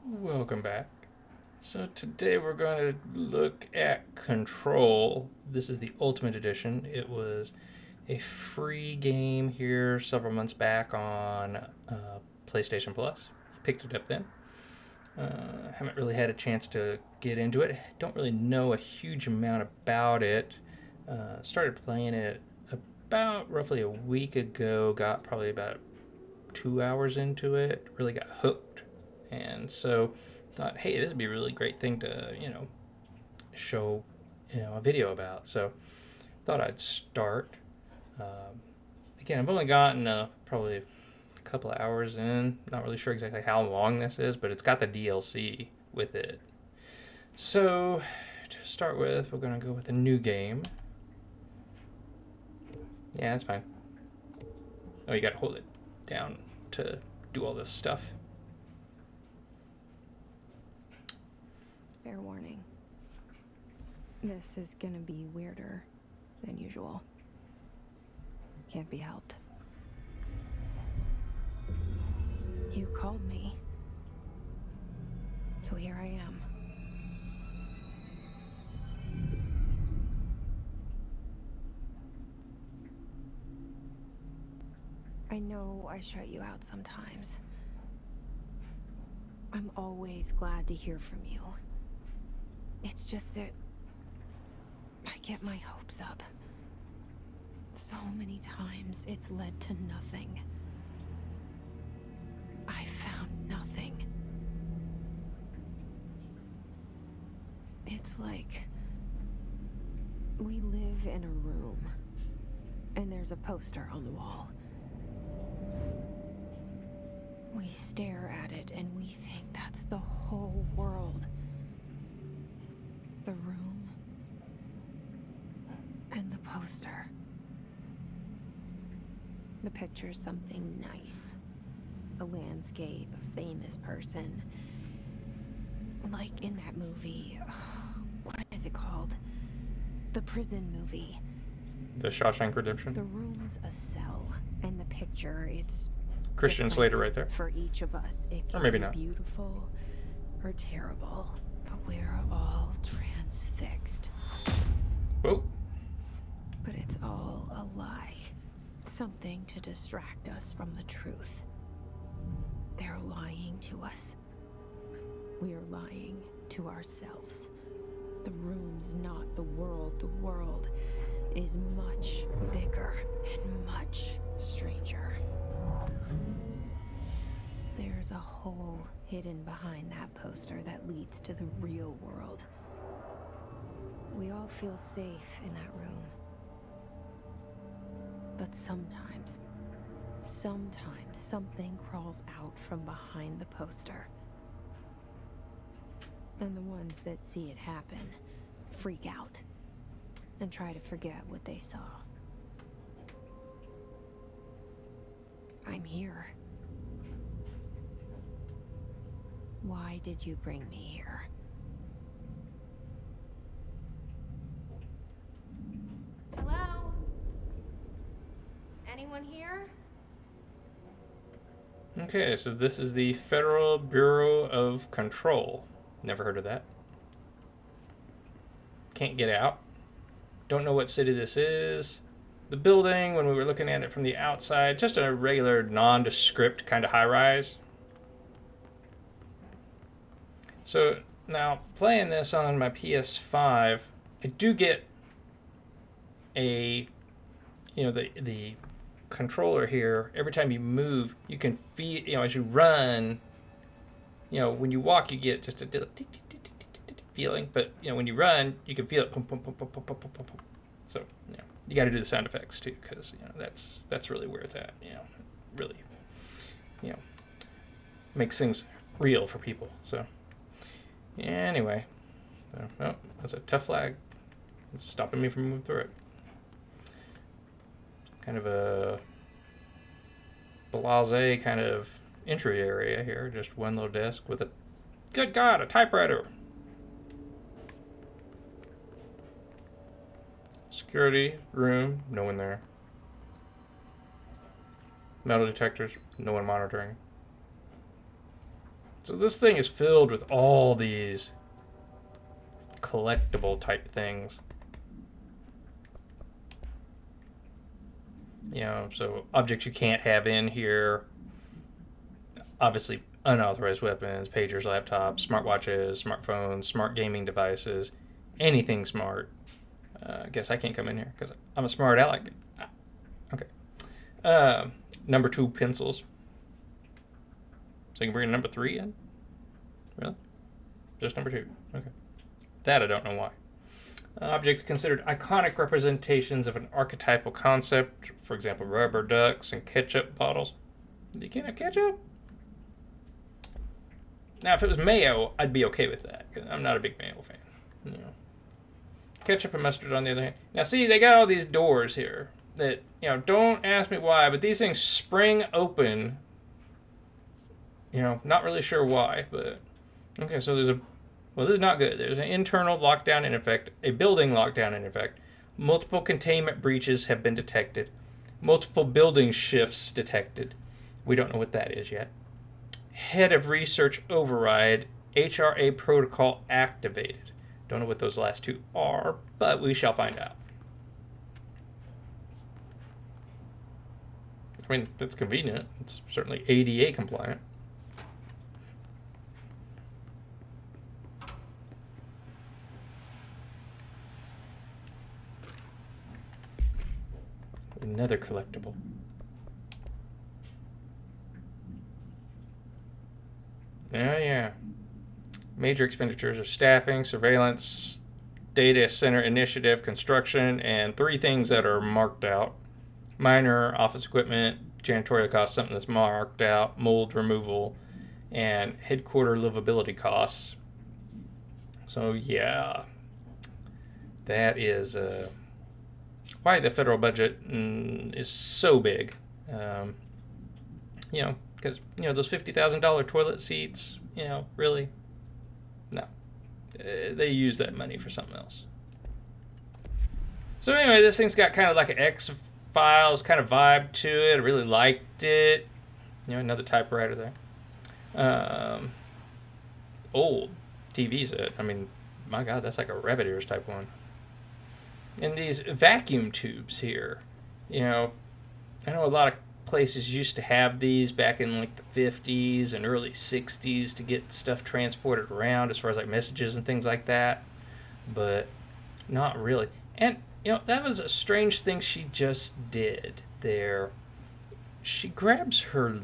Welcome back. So today we're going to look at Control. This is the Ultimate Edition. It was a free game here several months back on PlayStation Plus. I picked it up then. Haven't really had a chance to get into it. Don't really know a huge amount about it. Started playing it about roughly a week ago. Got probably about 2 hours into it. Really got hooked, and so thought, hey, this would be a really great thing to show a video about. So thought I'd start. Um, Again, I've only gotten probably a couple of hours in. Not really sure exactly how long this is, but it's got the DLC with it. So to start with, we're gonna go with a new game. Yeah, that's fine. Oh, you gotta hold it down to do all this stuff. Fair warning. This is gonna be weirder than usual. Can't be helped. You called me. So here I am. I know I shut you out sometimes. I'm always glad to hear from you. It's just that I get my hopes up. So many times it's led to nothing. I found nothing. It's like we live in a room, and there's a poster on the wall. We stare at it and we think that's the whole world. The room and the poster. The picture's something nice. A landscape, a famous person. Like in that movie, what is it called? The prison movie. The Shawshank Redemption. The room's a cell, and the picture, it's Christian Slater right there. For each of us, it can Or maybe be not. beautiful or terrible, but we're all transfixed. Whoa. But it's all a lie. Something to distract us from the truth. They're lying to us. We're lying to ourselves. The room's not the world. The world is much bigger and much stranger. There's a hole hidden behind that poster that leads to the real world. We all feel safe in that room. But sometimes something crawls out from behind the poster. And the ones that see it happen freak out and try to forget what they saw. I'm here. Why did you bring me here? Hello? Anyone here? Okay, so this is the Federal Bureau of Control. Never heard of that. Can't get out. Don't know what city this is. The building, when we were looking at it from the outside, just a regular nondescript kind of high rise. So now playing this on my PS5, I do get a, the controller here. Every time you move, you can feel, as you run, when you walk, you get just a little tick, tick, tick, tick, tick, tick feeling, but when you run, you can feel it. Pum, pum, pum, pum, pum, pum, pum, pum. So you got to do the sound effects too, because that's really where it's at. Really, makes things real for people. So anyway, that's a tough flag, it's stopping me from moving through it. Kind of a blasé kind of entry area here. Just one little desk with good God, a typewriter. Security room, no one there. Metal detectors, no one monitoring. So this thing is filled with all these collectible type things. You know, so objects you can't have in here. Obviously, unauthorized weapons, pagers, laptops, smartwatches, smartphones, smart gaming devices, anything smart. I guess I can't come in here because I'm a smart aleck. Okay. Number 2 pencils. So you can bring number 3 in? Really? Just number 2. Okay. That I don't know why. Objects considered iconic representations of an archetypal concept. For example, rubber ducks and ketchup bottles. You can't have ketchup? Now, if it was mayo, I'd be okay with that. Cause I'm not a big mayo fan. You know. Ketchup and mustard, on the other hand. Now, see, they got all these doors here that, you know, don't ask me why, but these things spring open. You know, not really sure why, but okay. So there's well, this is not good. There's an internal lockdown in effect, a building lockdown in effect. Multiple containment breaches have been detected. Multiple building shifts detected. We don't know what that is yet. Head of research override, HRA protocol activated. Don't know what those last 2 are, but we shall find out. I mean, that's convenient. It's certainly ADA compliant. Another collectible. Yeah. Major expenditures are staffing, surveillance, data center initiative, construction, and 3 things that are marked out. Minor office equipment, janitorial costs, something that's marked out, mold removal, and headquarter livability costs. So yeah, that is why the federal budget is so big. You know, because, you know, those $50,000 toilet seats, you know, really, no. They use that money for something else. So anyway, this thing's got kind of like an X-Files kind of vibe to it. I really liked it. You know, another typewriter there. Old TV set. I mean, my God, that's like a rabbit ears type one. And these vacuum tubes here. You know, I know a lot of places used to have these back in like the 50s and early 60s to get stuff transported around as far as like messages and things like that, but not really. And you know, that was a strange thing she just did there. She grabs her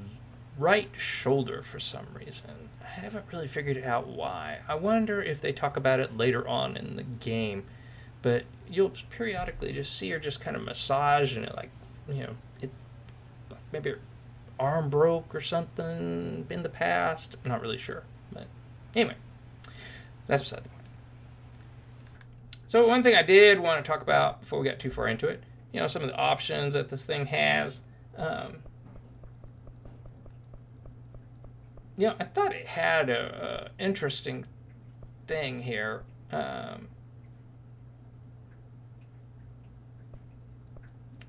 right shoulder for some reason. I haven't really figured out why. I wonder if they talk about it later on in the game, but you'll periodically just see her just kind of massage and it, like, you know, it maybe her arm broke or something in the past. I'm not really sure. But anyway, that's beside the point. So one thing I did want to talk about before we got too far into it, you know, some of the options that this thing has. You know, I thought it had a interesting thing here.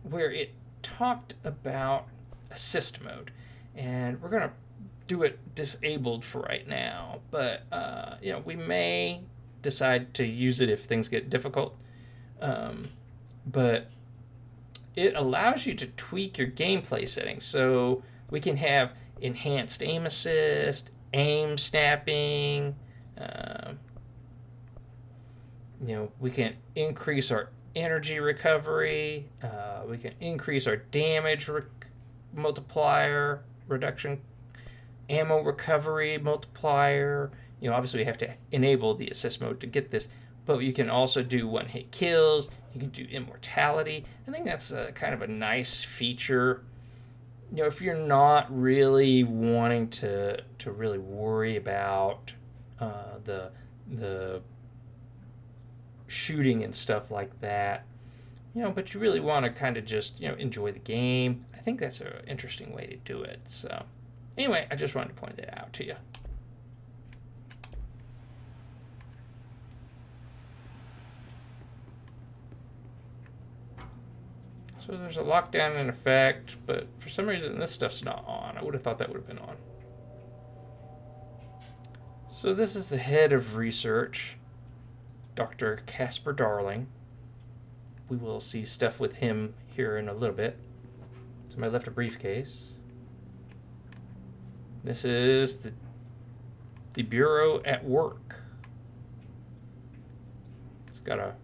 Where it talked about assist mode, and we're going to do it disabled for right now, but you know, we may decide to use it if things get difficult, but it allows you to tweak your gameplay settings, so we can have enhanced aim assist, aim snapping, you know, we can increase our energy recovery, we can increase our damage multiplier reduction, ammo recovery multiplier. You know, obviously we have to enable the assist mode to get this, but you can also do one-hit kills. You can do immortality. I think that's kind of a nice feature. You know, if you're not really wanting to really worry about the shooting and stuff like that, you know, but you really want to kind of just, you know, enjoy the game, I think that's an interesting way to do it. So anyway, I just wanted to point that out to you. So there's a lockdown in effect, but for some reason this stuff's not on. I would have thought that would have been on. So this is the head of research, Dr. Casper Darling. We will see stuff with him here in a little bit. Somebody left a briefcase. This is the Bureau at Work. It's got a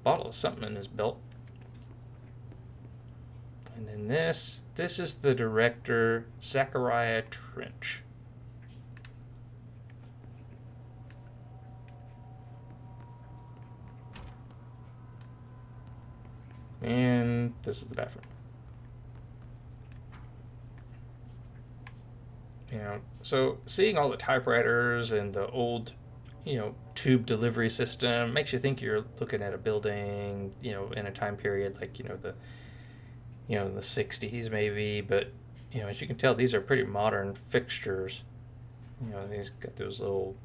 bottle of something in his belt. And then this is the director, Zachariah Trench. And this is the bathroom. So seeing all the typewriters and the old, tube delivery system makes you think you're looking at a building, in a time period like, the 60s maybe. But, as you can tell, these are pretty modern fixtures. These got those little,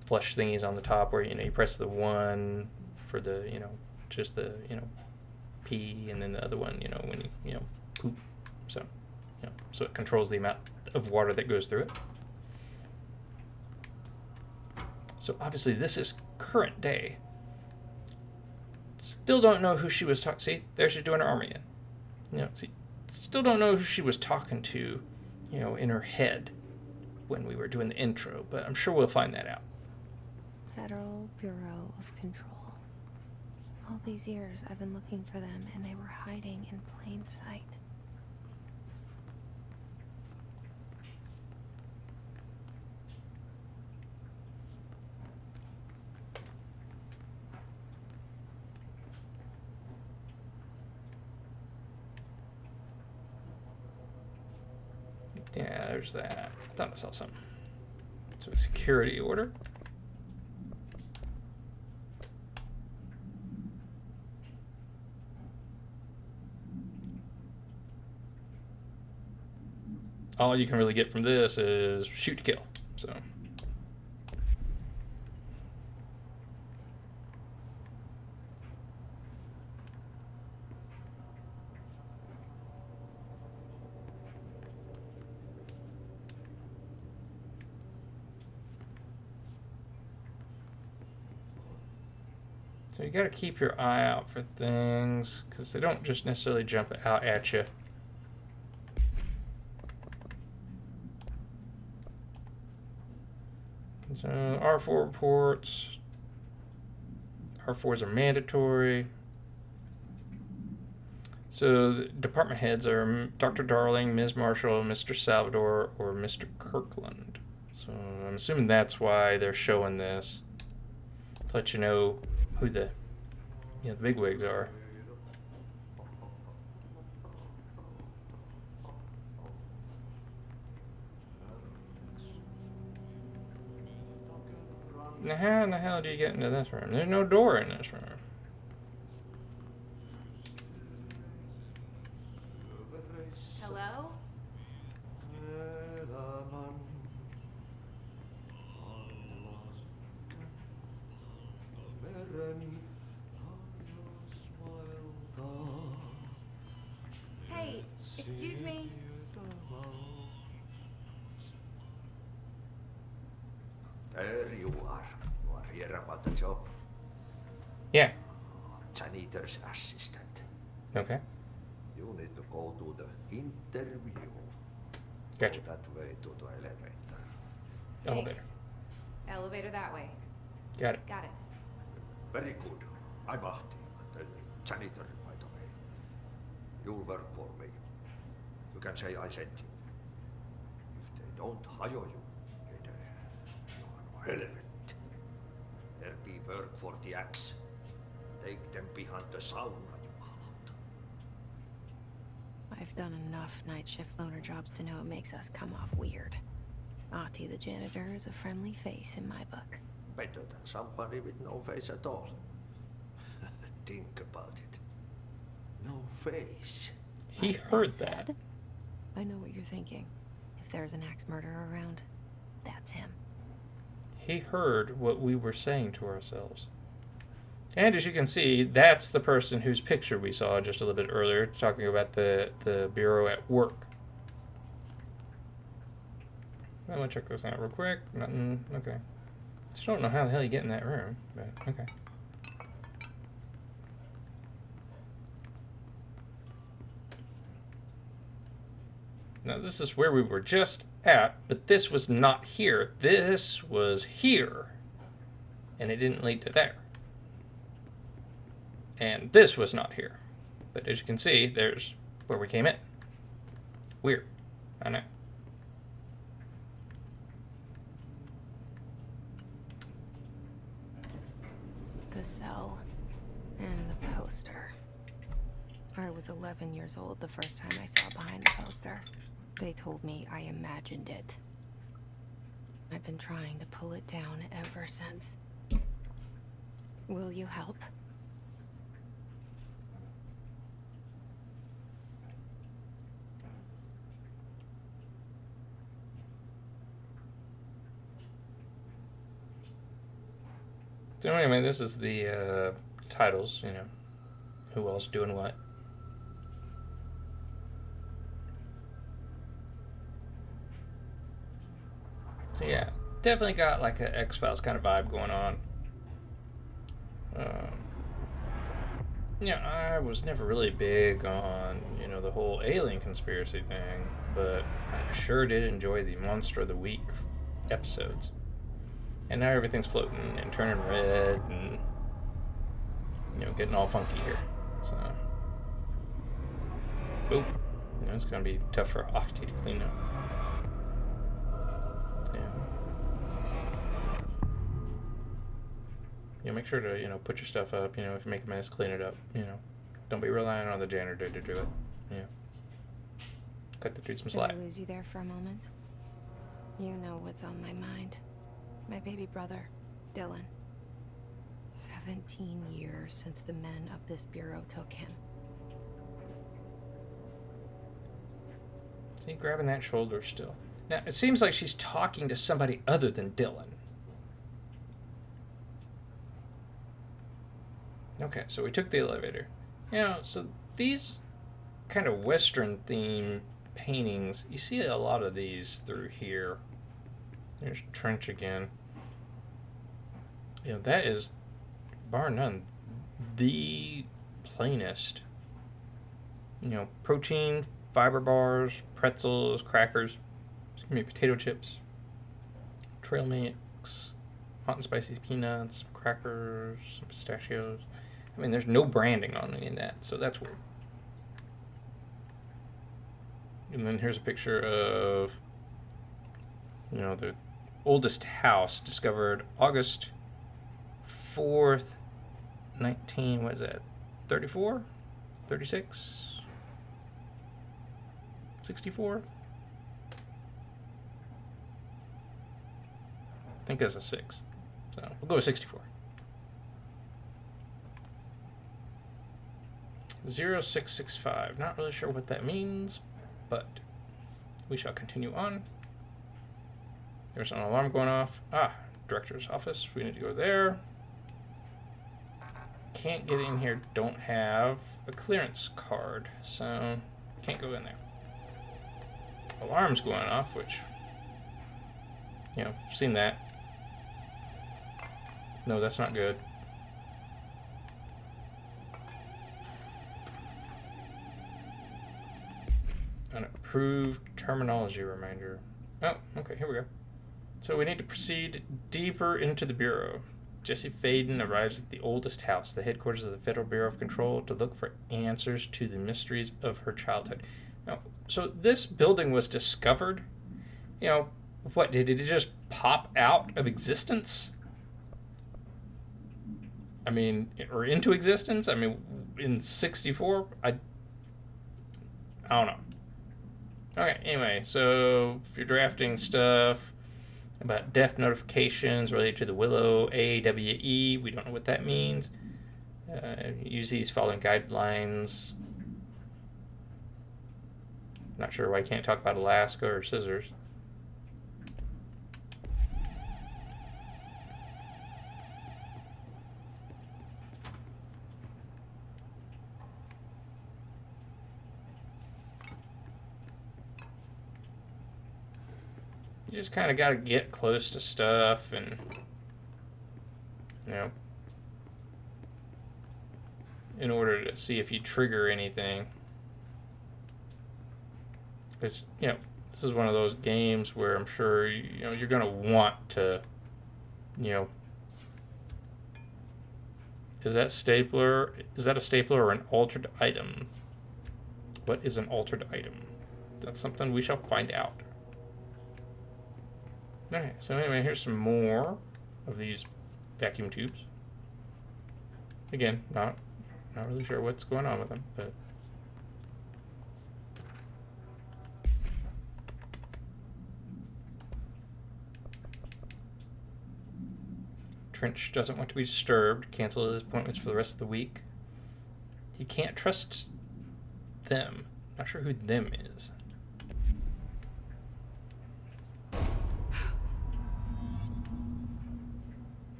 flush thingies on the top where, you press the one for the, just the, pee, and then the other one, when you, poop. So it controls the amount of water that goes through it. So obviously this is current day. Still don't know who she was talking. See, there she's doing her arm again. Still don't know who she was talking to, in her head when we were doing the intro, but I'm sure we'll find that out. Federal Bureau of Control. All these years I've been looking for them, and they were hiding in plain sight. Yeah, there's that. I thought I saw something. So a security order. All you can really get from this is shoot to kill. So. So you got to keep your eye out for things, because they don't just necessarily jump out at you. So R4 reports. R4s are mandatory. So the department heads are Dr. Darling, Ms. Marshall, Mr. Salvador, or Mr. Kirkland. So I'm assuming that's why they're showing this. To let you know who the bigwigs are. Now how in the hell do you get into this room? There's no door in this room. Hello? Hey, excuse me. There you are. You are here about the job. Yeah. Janitor's assistant. Okay. You need to go to the interview. Gotcha. Go that way to the elevator. Elevator. Thanks. Elevator that way. Got it. Got it. Very good. I'm Ahti, the janitor, by the way. You'll work for me. You can say I sent you. If they don't hire you, then you are no helmet. There be work for the axe. Take them behind the sauna, jumalauta. I've done enough night shift loner jobs to know it makes us come off weird. Ahti the janitor is a friendly face in my book. Better than somebody with no face at all. Think about it. No face. He Like heard Ben that. said, I know what you're thinking. If there's an axe murderer around, that's him. He heard what we were saying to ourselves. And as you can see, that's the person whose picture we saw just a little bit earlier, talking about the Bureau at Work. I'm gonna check this out real quick. Nothing. Okay. Just don't know how the hell you get in that room, but okay. Now this is where we were just at, but this was not here. This was here. And it didn't lead to there. And this was not here. But as you can see, there's where we came in. Weird. I know. The cell and the poster. I was 11 years old the first time I saw behind the poster. They told me I imagined it. I've been trying to pull it down ever since. Will you help? So anyway, this is the titles, you know, who else doing what. So yeah, definitely got like a X-Files kind of vibe going on. Yeah, I was never really big on, you know, the whole alien conspiracy thing, but I sure did enjoy the Monster of the Week episodes. And now everything's floating and turning red and, you know, getting all funky here. So, oop, you know, it's gonna be tough for Octi to clean up. Yeah. You know, make sure to, you know, put your stuff up. You know, if you make a mess, clean it up. You know, don't be relying on the janitor to do it. You know, cut the dude some slack. Did I lose you there for a moment? You know what's on my mind. My baby brother, Dylan. 17 years since the men of this bureau took him. See, grabbing that shoulder still. Now, it seems like she's talking to somebody other than Dylan. Okay, so we took the elevator. You know, so these kind of Western theme paintings, you see a lot of these through here. There's Trench again. You know, that is, bar none, the plainest. You know, protein, fiber bars, pretzels, crackers, maybe potato chips, trail mix, hot and spicy peanuts, crackers, some pistachios. I mean, there's no branding on any of that, so that's weird. And then here's a picture of, you know, the oldest house discovered August 4th, 19, what is that, 34? 36? 64? I think that's a 6. So we'll go with 64. 0665. Not really sure what that means, but we shall continue on. There's an alarm going off. Ah, director's office. We need to go there. Can't get in here. Don't have a clearance card, so can't go in there. Alarm's going off, which, you know, seen that. No, that's not good. An approved terminology reminder. Oh, okay, here we go. So we need to proceed deeper into the Bureau. Jesse Faden arrives at the oldest house, the headquarters of the Federal Bureau of Control, to look for answers to the mysteries of her childhood. Now, so this building was discovered. You know, what, did it just pop out of existence? I mean, or into existence? I mean, in 64? I don't know. Okay, anyway, so if you're drafting stuff about death notifications related to the Willow AWE, we don't know what that means. Use these following guidelines. Not sure why I can't talk about Alaska or scissors. You just kind of got to get close to stuff and, you know, in order to see if you trigger anything. Because, you know, this is one of those games where I'm sure, you know, you're going to want to, you know, is that a stapler or an altered item? What is an altered item? That's something we shall find out. Alright, so anyway, here's some more of these vacuum tubes. Again, not really sure what's going on with them, but Trench doesn't want to be disturbed. Cancel his appointments for the rest of the week. He can't trust them. Not sure who them is.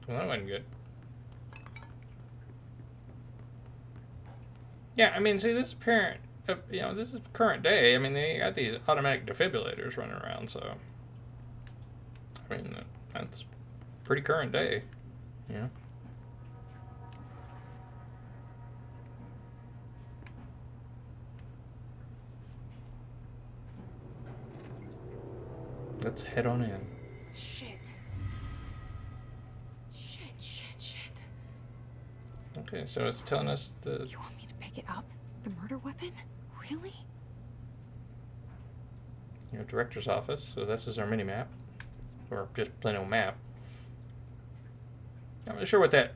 Well, that wasn't good. Yeah, I mean, see, this is you know, this is current day. I mean, they got these automatic defibrillators running around, so I mean, that's pretty current day, you know. Let's head on in. Shit. Shit. Okay, so it's telling us the... You want me to pick it up? The murder weapon? Really? You know, director's office. So this is our mini map, or just plain old map. I'm not sure what that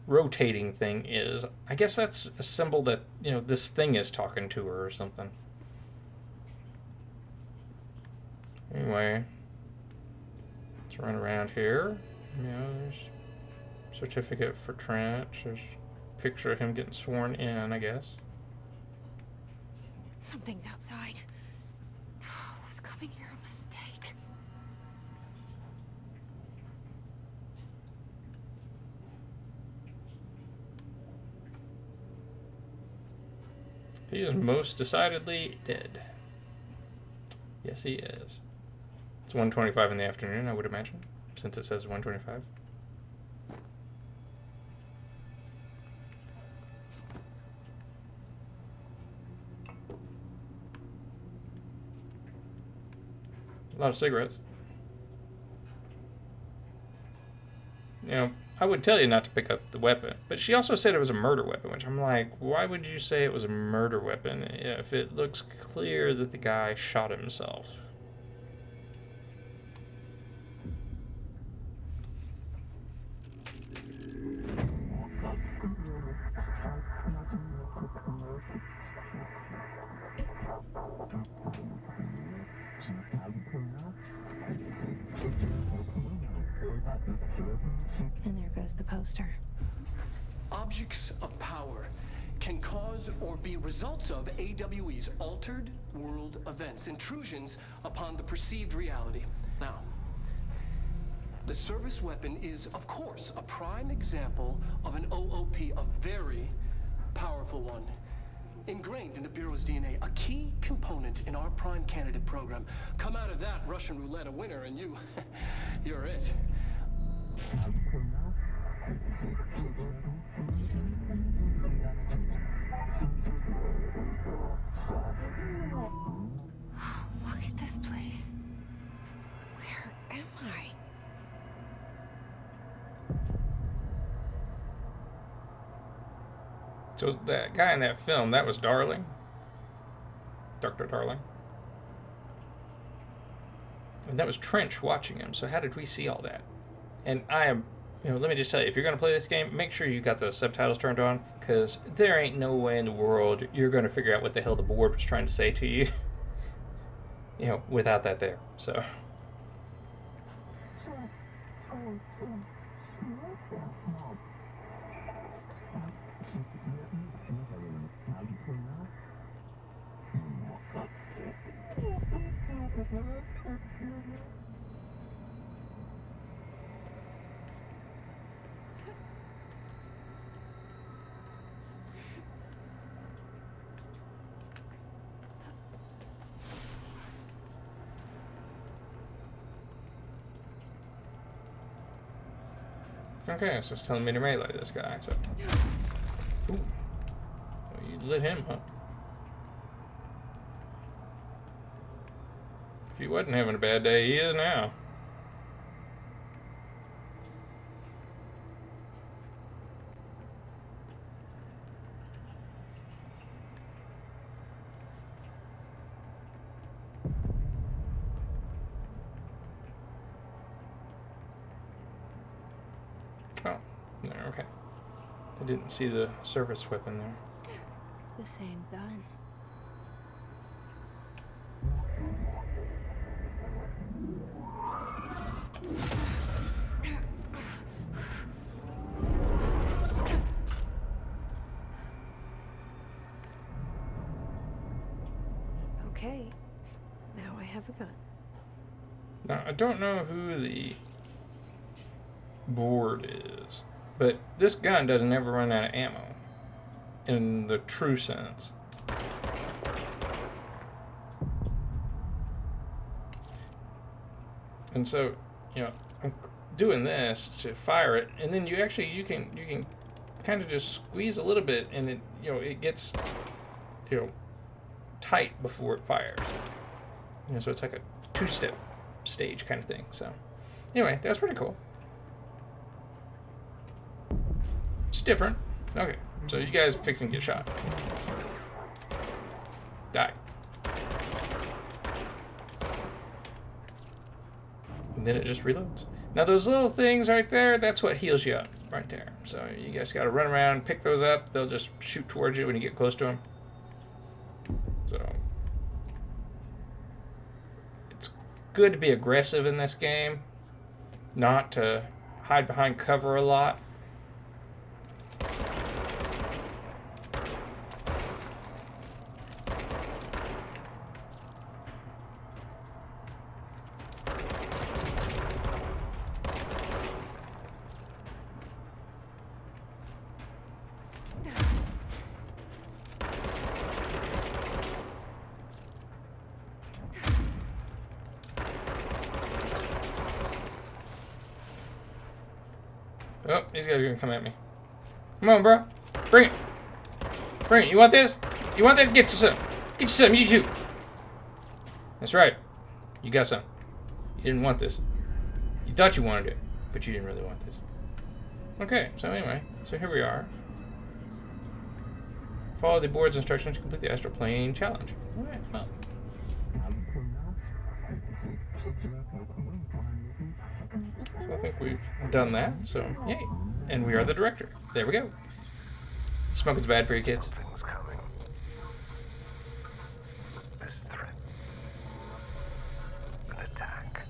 rotating thing is. I guess that's a symbol that, you know, this thing is talking to her or something. Anyway, let's run around here. You know, there's certificate for Trench. There's a picture of him getting sworn in, I guess. Something's outside. Was coming here a mistake? He is most decidedly dead. Yes, he is. It's 1:25 in the afternoon, I would imagine, since it says 1:25. A lot of cigarettes. You know, I would tell you not to pick up the weapon, but she also said it was a murder weapon, which I'm like, why would you say it was a murder weapon if it looks clear that the guy shot himself? And there goes the poster. Objects of power can cause or be results of AWE's altered world events, intrusions upon the perceived reality. Now, the service weapon is, of course, a prime example of an OOP, a very powerful one. Ingrained in the Bureau's DNA, a key component in our prime candidate program. Come out of that Russian roulette a winner and you're it. Look at this place. Where am I? So that guy in that film, that was Darling. Dr. Darling. And that was Trench watching him. So how did we see all that? And I am, you know, let me just tell you, if you're going to play this game, make sure you got the subtitles turned on, because there ain't no way in the world you're going to figure out what the hell the board was trying to say to you, you know, without that there. So... Okay, so it's telling me to melee this guy. So, ooh, well, you lit him up. If he wasn't having a bad day, he is now. Oh, there, okay. I didn't see the service weapon there. The same gun. Okay, now I have a gun. Now, I don't know who the board is, but this gun doesn't ever run out of ammo in the true sense. And so, you know, I'm doing this to fire it, and then you can kind of just squeeze a little bit, and it gets tight before it fires. So it's like a two-step stage kind of thing. So anyway, that's pretty cool. It's different. Okay, so you guys fixing to get shot. Die. And then it just reloads. Now those little things right there, that's what heals you up right there. So you guys got to run around, pick those up. They'll just shoot towards you when you get close to them. So it's good to be aggressive in this game, not to hide behind cover a lot. Oh, these guys are gonna come at me. Come on, bro. Bring it. Bring it. You want this? You want this? Get you some. Get you some. You too. That's right. You got some. You didn't want this. You thought you wanted it, but you didn't really want this. Okay, so anyway. So here we are. Follow the board's instructions to complete the astral plane challenge. Alright, well. So I think we've done that, so yay. And we are the director. There we go. Smoking's bad for you kids. Something's coming. This threat. An attack.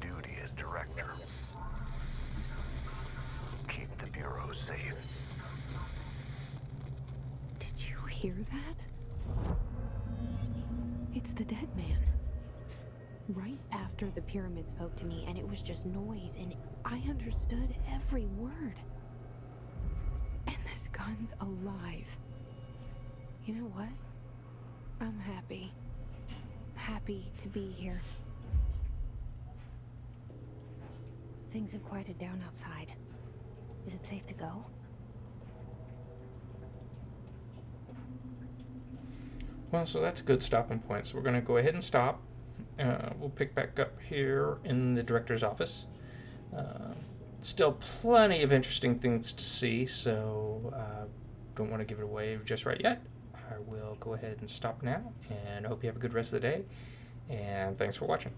Duty as director. Keep the Bureau safe. Did you hear that? It's the dead man. Right after the pyramid spoke to me, and it was just noise, and I understood every word. And this gun's alive. You know what? I'm happy. Happy to be here. Things have quieted down outside. Is it safe to go? Well, so that's a good stopping point. So we're going to go ahead and stop. We'll pick back up here in the director's office. Still plenty of interesting things to see, so don't want to give it away just right yet. I will go ahead and stop now, and I hope you have a good rest of the day, and thanks for watching.